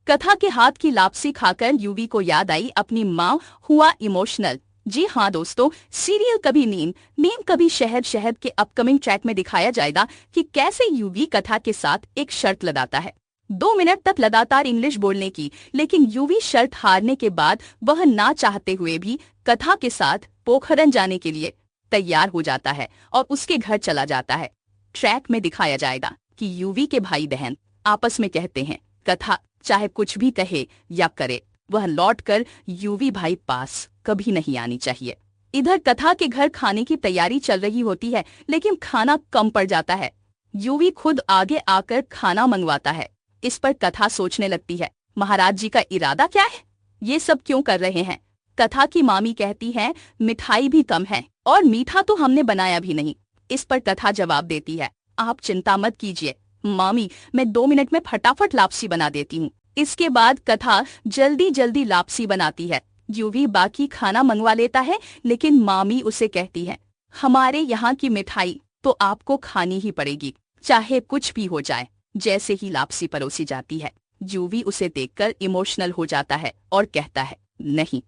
कथा के हाथ की लापसी खाकर यूवी को याद आई अपनी माँ, हुआ इमोशनल। जी हाँ दोस्तों, सीरियल कभी नीम नीम कभी शहद शहद के अपकमिंग ट्रैक में दिखाया जाएगा कि कैसे यूवी कथा के साथ एक शर्त लगाता है 2 मिनट तक लगातार इंग्लिश बोलने की, लेकिन यूवी शर्त हारने के बाद वह ना चाहते हुए भी कथा के साथ पोखरन जाने के लिए तैयार हो जाता है और उसके घर चला जाता है। ट्रैक में दिखाया जाएगा कि यूवी के भाई बहन आपस में कहते हैं कथा चाहे कुछ भी कहे या करे, वह लौटकर यूवी भाई पास कभी नहीं आनी चाहिए। इधर कथा के घर खाने की तैयारी चल रही होती है, लेकिन खाना कम पड़ जाता है। यूवी खुद आगे आकर खाना मंगवाता है। इस पर कथा सोचने लगती है, महाराज जी का इरादा क्या है, ये सब क्यों कर रहे हैं। कथा की मामी कहती है मिठाई भी कम है और मीठा तो हमने बनाया भी नहीं। इस पर कथा जवाब देती है, आप चिंता मत कीजिए मामी, मैं 2 मिनट में फटाफट लापसी बना देती हूँ। इसके बाद कथा जल्दी जल्दी लापसी बनाती है। यूवी बाकी खाना मंगवा लेता है, लेकिन मामी उसे कहती है हमारे यहाँ की मिठाई तो आपको खानी ही पड़ेगी, चाहे कुछ भी हो जाए। जैसे ही लापसी परोसी जाती है, यूवी उसे देखकर इमोशनल हो जाता है और कहता है नहीं,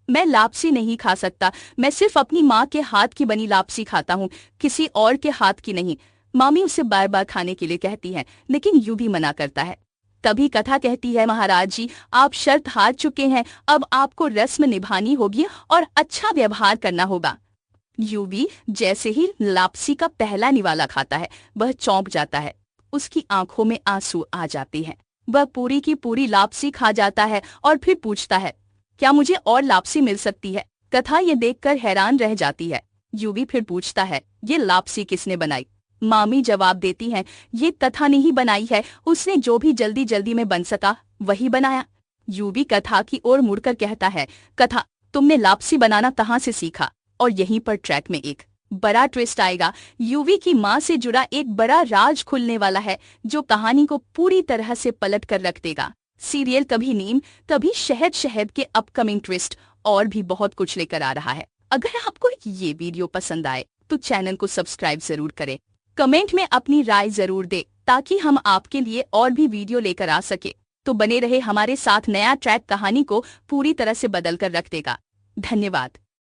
मैं लापसी नहीं खा सकता, मैं सिर्फ अपनी माँ के हाथ की बनी लापसी खाता हूँ, किसी और के हाथ की नहीं। मामी उसे बार बार खाने के लिए कहती है, लेकिन यूवी मना करता है। तभी कथा कहती है महाराज जी, आप शर्त हार चुके हैं, अब आपको रस्म निभानी होगी और अच्छा व्यवहार करना होगा। यूवी जैसे ही लापसी का पहला निवाला खाता है, वह चौंक जाता है। उसकी आंखों में आंसू आ जाते हैं। वह पूरी की पूरी लापसी खा जाता है और फिर पूछता है क्या मुझे और लापसी मिल सकती है। कथा ये देखकर हैरान रह जाती है। यूवी फिर पूछता है ये लापसी किसने बनाई। मामी जवाब देती हैं ये कथा ने ही बनाई है, उसने जो भी जल्दी जल्दी में बन सका वही बनाया। यूवी कथा की ओर मुड़कर कहता है कथा, तुमने लापसी बनाना कहाँ से सीखा। और यहीं पर ट्रैक में एक बड़ा ट्विस्ट आएगा। यूवी की माँ से जुड़ा एक बड़ा राज खुलने वाला है, जो कहानी को पूरी तरह से पलट कर रख देगा। सीरियल कभी नीम कभी शहद शहद के अपकमिंग ट्विस्ट और भी बहुत कुछ लेकर आ रहा है। अगर आपको ये वीडियो पसंद आए तो चैनल को सब्सक्राइब जरूर करें, कमेंट में अपनी राय जरूर दे, ताकि हम आपके लिए और भी वीडियो लेकर आ सके। तो बने रहे हमारे साथ, नया ट्रैक कहानी को पूरी तरह से बदल कर रख देगा। धन्यवाद।